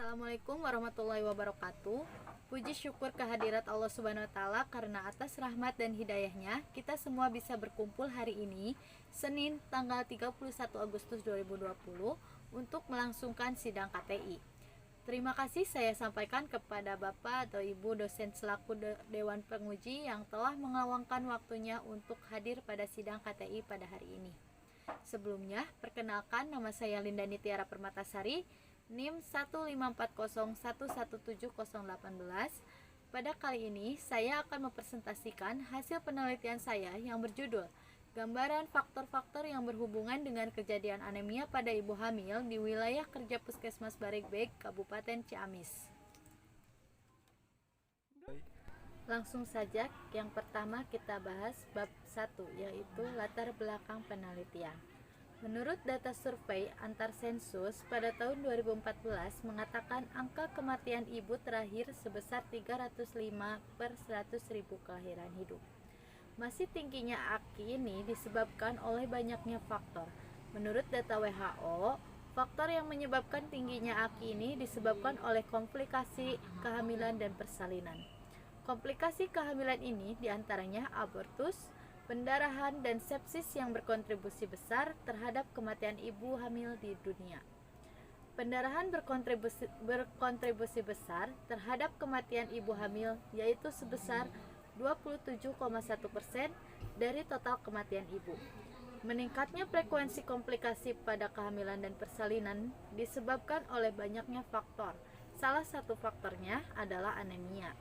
Assalamualaikum warahmatullahi wabarakatuh. Puji syukur kehadirat Allah Subhanahu wa taala karena atas rahmat dan hidayahnya kita semua bisa berkumpul hari ini, Senin tanggal 31 Agustus 2020 untuk melangsungkan sidang KTI. Terima kasih saya sampaikan kepada Bapak atau Ibu dosen selaku Dewan Penguji yang telah meluangkan waktunya untuk hadir pada sidang KTI pada hari ini. Sebelumnya, perkenalkan nama saya Lindani Tiara Permatasari, NIM 15401170018. Pada kali ini, saya akan mempresentasikan hasil penelitian saya yang berjudul Gambaran faktor-faktor yang berhubungan dengan kejadian anemia pada ibu hamil di wilayah kerja Puskesmas Baregbeg, Kabupaten Ciamis. Langsung saja, yang pertama kita bahas bab 1, yaitu latar belakang penelitian. Menurut data survei antar sensus pada tahun 2014 mengatakan angka kematian ibu terakhir sebesar 305 per 100.000 kelahiran hidup. Masih tingginya AKI ini disebabkan oleh banyaknya faktor. Menurut data WHO, faktor yang menyebabkan tingginya AKI ini disebabkan oleh komplikasi kehamilan dan persalinan. Komplikasi kehamilan ini diantaranya abortus, pendarahan, dan sepsis yang berkontribusi besar terhadap kematian ibu hamil di dunia. Pendarahan berkontribusi besar terhadap kematian ibu hamil, yaitu sebesar 27,1% dari total kematian ibu. Meningkatnya frekuensi komplikasi pada kehamilan dan persalinan disebabkan oleh banyaknya faktor. Salah satu faktornya adalah anemia.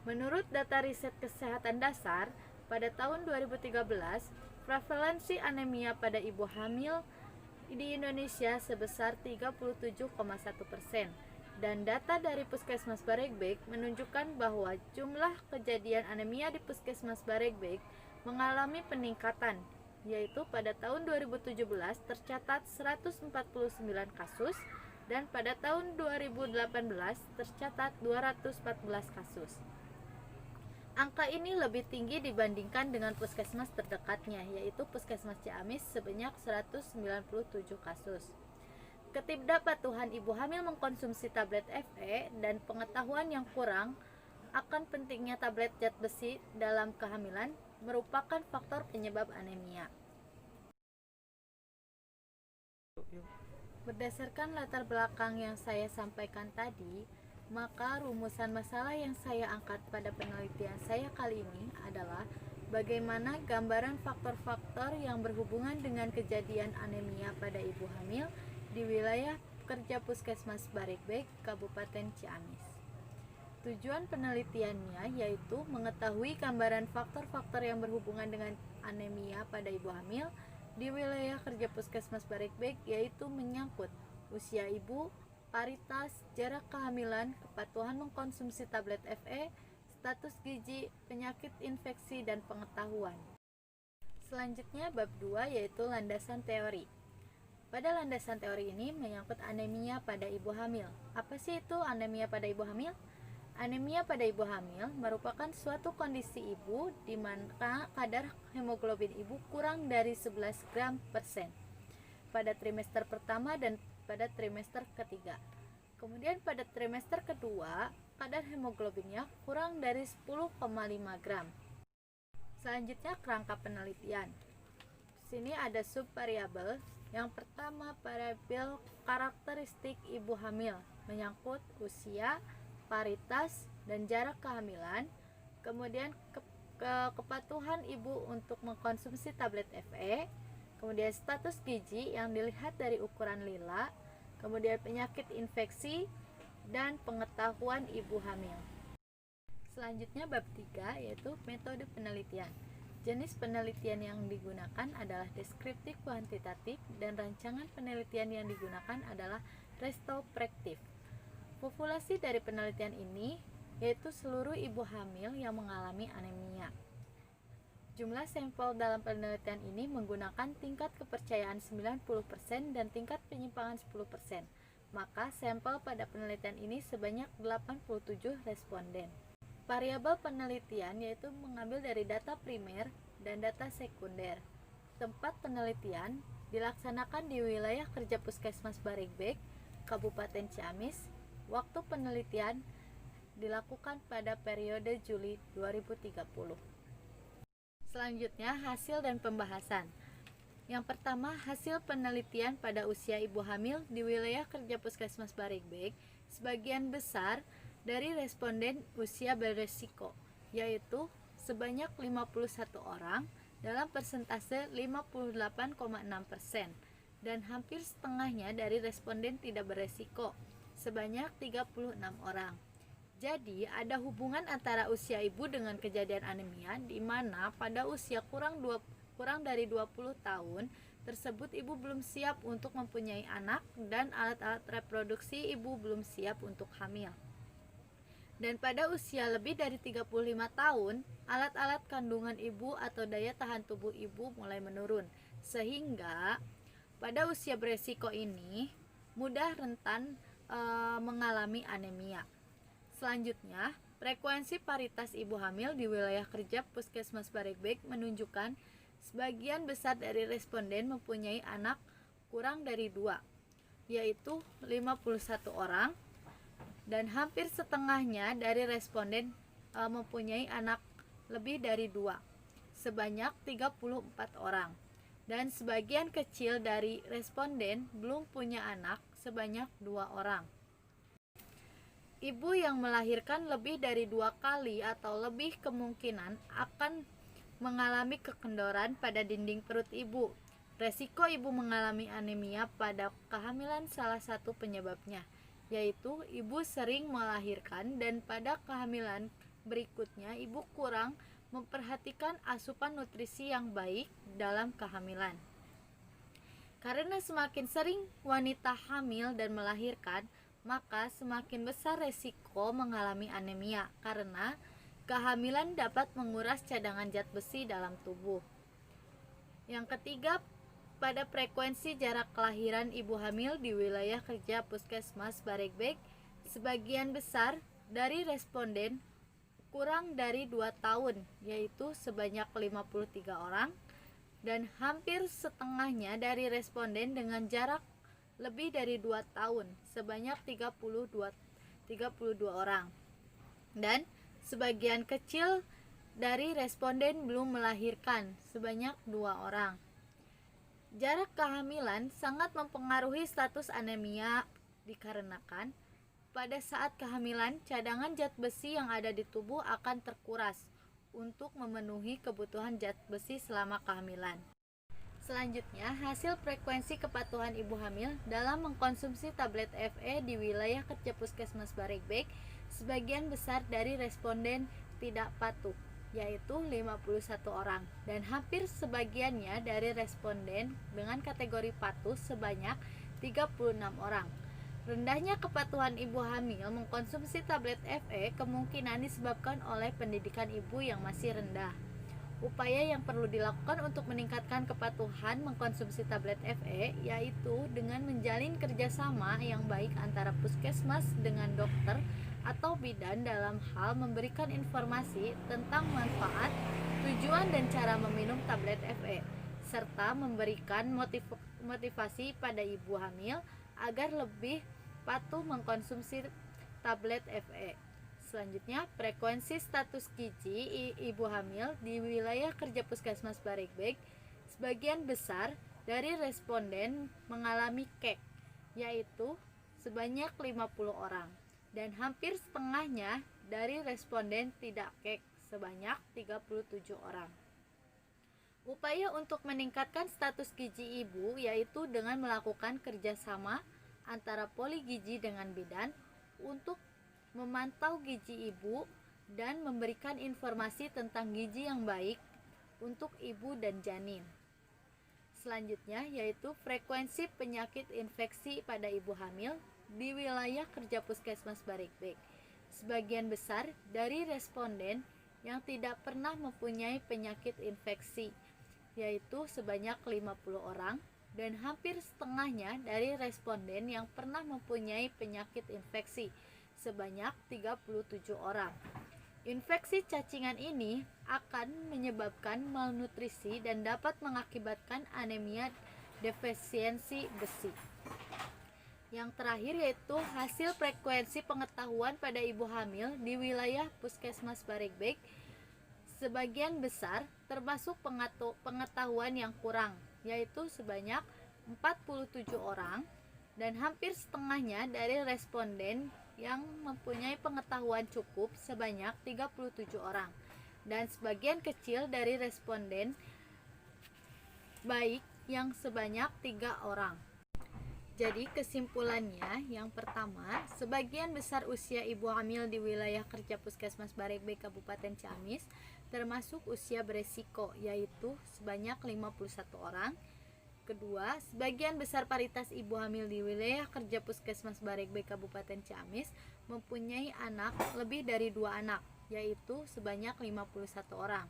Menurut data riset kesehatan dasar, pada tahun 2013, prevalensi anemia pada ibu hamil di Indonesia sebesar 37,1%, dan data dari Puskesmas Baregbeg menunjukkan bahwa jumlah kejadian anemia di Puskesmas Baregbeg mengalami peningkatan, yaitu pada tahun 2017 tercatat 149 kasus, dan pada tahun 2018 tercatat 214 kasus. Angka ini lebih tinggi dibandingkan dengan puskesmas terdekatnya, yaitu Puskesmas Ciamis sebanyak 197 kasus. Ketidakpatuhan ibu hamil mengkonsumsi tablet FE dan pengetahuan yang kurang akan pentingnya tablet zat besi dalam kehamilan merupakan faktor penyebab anemia. Berdasarkan latar belakang yang saya sampaikan tadi, maka rumusan masalah yang saya angkat pada penelitian saya kali ini adalah bagaimana gambaran faktor-faktor yang berhubungan dengan kejadian anemia pada ibu hamil di wilayah kerja Puskesmas Baregbeg, Kabupaten Ciamis. Tujuan penelitiannya yaitu mengetahui gambaran faktor-faktor yang berhubungan dengan anemia pada ibu hamil di wilayah kerja Puskesmas Baregbeg, yaitu menyangkut usia ibu, paritas, jarak kehamilan, kepatuhan mengkonsumsi tablet FE, status gizi, penyakit infeksi, dan pengetahuan. Selanjutnya bab 2 yaitu landasan teori. Pada landasan teori ini menyangkut anemia pada ibu hamil. Apa sih itu anemia pada ibu hamil? Anemia pada ibu hamil merupakan suatu kondisi ibu di mana kadar hemoglobin ibu kurang dari 11 gram per sen pada trimester pertama dan pada trimester ketiga. Kemudian pada trimester kedua, kadar hemoglobinnya kurang dari 10,5 gram. Selanjutnya kerangka penelitian. Di sini ada subvariabel. Yang pertama, variabel karakteristik ibu hamil menyangkut usia, paritas, dan jarak kehamilan. Kemudian kepatuhan ibu untuk mengkonsumsi tablet FE. Kemudian status gizi yang dilihat dari ukuran lila, kemudian penyakit infeksi, dan pengetahuan ibu hamil. Selanjutnya bab 3 yaitu metode penelitian. Jenis penelitian yang digunakan adalah deskriptif kuantitatif dan rancangan penelitian yang digunakan adalah retrospektif. Populasi dari penelitian ini yaitu seluruh ibu hamil yang mengalami anemia. Jumlah sampel dalam penelitian ini menggunakan tingkat kepercayaan 90% dan tingkat penyimpangan 10%. Maka sampel pada penelitian ini sebanyak 87 responden. Variabel penelitian yaitu mengambil dari data primer dan data sekunder. Tempat penelitian dilaksanakan di wilayah kerja Puskesmas Baregbeg, Kabupaten Ciamis, Waktu penelitian dilakukan pada periode Juli 2030. Selanjutnya, hasil dan pembahasan. Yang pertama, hasil penelitian pada usia ibu hamil di wilayah kerja Puskesmas Baregbek, sebagian besar dari responden usia beresiko, yaitu sebanyak 51 orang dalam persentase 58,6%, dan hampir setengahnya dari responden tidak beresiko, sebanyak 36 orang. Jadi, ada hubungan antara usia ibu dengan kejadian anemia, di mana pada usia kurang dari 20 tahun tersebut ibu belum siap untuk mempunyai anak dan alat-alat reproduksi ibu belum siap untuk hamil. Dan pada usia lebih dari 35 tahun, alat-alat kandungan ibu atau daya tahan tubuh ibu mulai menurun, sehingga pada usia beresiko ini mudah rentan mengalami anemia. Selanjutnya, frekuensi paritas ibu hamil di wilayah kerja Puskesmas Baregbek menunjukkan sebagian besar dari responden mempunyai anak kurang dari 2, yaitu 51 orang, dan hampir setengahnya dari responden mempunyai anak lebih dari 2, sebanyak 34 orang, dan sebagian kecil dari responden belum punya anak, sebanyak 2 orang. Ibu yang melahirkan lebih dari 2 kali atau lebih kemungkinan akan mengalami kekendoran pada dinding perut ibu. Resiko ibu mengalami anemia pada kehamilan salah satu penyebabnya, yaitu ibu sering melahirkan dan pada kehamilan berikutnya ibu kurang memperhatikan asupan nutrisi yang baik dalam kehamilan. Karena semakin sering wanita hamil dan melahirkan, maka semakin besar resiko mengalami anemia karena kehamilan dapat menguras cadangan zat besi dalam tubuh. Yang ketiga, pada frekuensi jarak kelahiran ibu hamil di wilayah kerja Puskesmas Baregbek, sebagian besar dari responden kurang dari 2 tahun, yaitu sebanyak 53 orang, dan hampir setengahnya dari responden dengan jarak lebih dari 2 tahun, sebanyak 32 orang. Dan sebagian kecil dari responden belum melahirkan, sebanyak 2 orang. Jarak kehamilan sangat mempengaruhi status anemia dikarenakan pada saat kehamilan cadangan zat besi yang ada di tubuh akan terkuras untuk memenuhi kebutuhan zat besi selama kehamilan. Selanjutnya, hasil frekuensi kepatuhan ibu hamil dalam mengkonsumsi tablet FE di wilayah kerja Puskesmas Baregbek, sebagian besar dari responden tidak patuh, yaitu 51 orang, dan hampir sebagiannya dari responden dengan kategori patuh sebanyak 36 orang. Rendahnya kepatuhan ibu hamil mengkonsumsi tablet FE kemungkinan disebabkan oleh pendidikan ibu yang masih rendah. Upaya yang perlu dilakukan untuk meningkatkan kepatuhan mengkonsumsi tablet FE yaitu dengan menjalin kerjasama yang baik antara puskesmas dengan dokter atau bidan dalam hal memberikan informasi tentang manfaat, tujuan dan cara meminum tablet FE, serta memberikan motivasi pada ibu hamil agar lebih patuh mengkonsumsi tablet FE. Selanjutnya, frekuensi status gizi ibu hamil di wilayah kerja Puskesmas Baregbek, sebagian besar dari responden mengalami KEK, yaitu sebanyak 50 orang, dan hampir setengahnya dari responden tidak KEK, sebanyak 37 orang. Upaya untuk meningkatkan status gizi ibu yaitu dengan melakukan kerjasama antara poligizi dengan bidan untuk memantau gizi ibu dan memberikan informasi tentang gizi yang baik untuk ibu dan janin. Selanjutnya yaitu frekuensi penyakit infeksi pada ibu hamil di wilayah kerja Puskesmas Baregbek. Sebagian besar dari responden yang tidak pernah mempunyai penyakit infeksi, yaitu sebanyak 50 orang, dan hampir setengahnya dari responden yang pernah mempunyai penyakit infeksi, sebanyak 37 orang. Infeksi cacingan ini akan menyebabkan malnutrisi dan dapat mengakibatkan anemia defisiensi besi. Yang terakhir yaitu hasil frekuensi pengetahuan pada ibu hamil di wilayah Puskesmas Baregbek sebagian besar termasuk pengetahuan yang kurang, yaitu sebanyak 47 orang, dan hampir setengahnya dari responden yang mempunyai pengetahuan cukup sebanyak 37 orang, dan sebagian kecil dari responden baik yang sebanyak 3 orang. Jadi kesimpulannya, yang pertama, sebagian besar usia ibu hamil di wilayah kerja Puskesmas Baregbek Kabupaten Ciamis termasuk usia beresiko, yaitu sebanyak 51 orang. Kedua, sebagian besar paritas ibu hamil di wilayah kerja Puskesmas Baregbek Kabupaten Ciamis mempunyai anak lebih dari 2 anak, yaitu sebanyak 51 orang.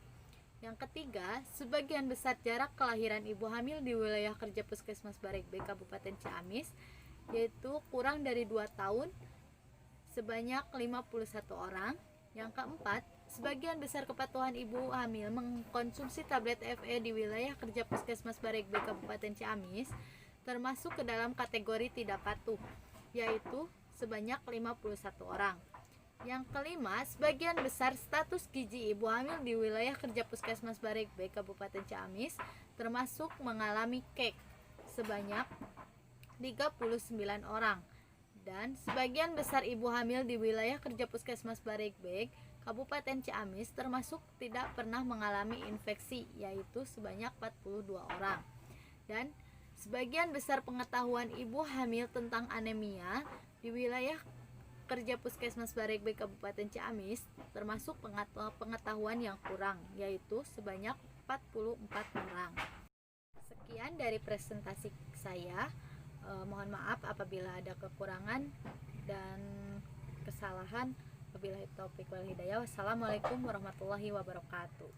Yang ketiga, sebagian besar jarak kelahiran ibu hamil di wilayah kerja Puskesmas Baregbek Kabupaten Ciamis yaitu kurang dari 2 tahun sebanyak 51 orang. Yang keempat, sebagian besar kepatuhan ibu hamil mengkonsumsi tablet FE di wilayah kerja Puskesmas Baregbek Kabupaten Ciamis termasuk ke dalam kategori tidak patuh, yaitu sebanyak 51 orang. Yang kelima, sebagian besar status gizi ibu hamil di wilayah kerja Puskesmas Baregbek Kabupaten Ciamis termasuk mengalami KEK sebanyak 39 orang. Dan sebagian besar ibu hamil di wilayah kerja Puskesmas Baregbek Kabupaten Ciamis termasuk tidak pernah mengalami infeksi, yaitu sebanyak 42 orang. Dan sebagian besar pengetahuan ibu hamil tentang anemia di wilayah kerja Puskesmas Baregbek Kabupaten Ciamis termasuk pengetahuan yang kurang, yaitu sebanyak 44 orang. Sekian dari presentasi saya. Mohon maaf apabila ada kekurangan dan kesalahan. Wabillahi taufiq wal hidayah. Wassalamualaikum warahmatullahi wabarakatuh.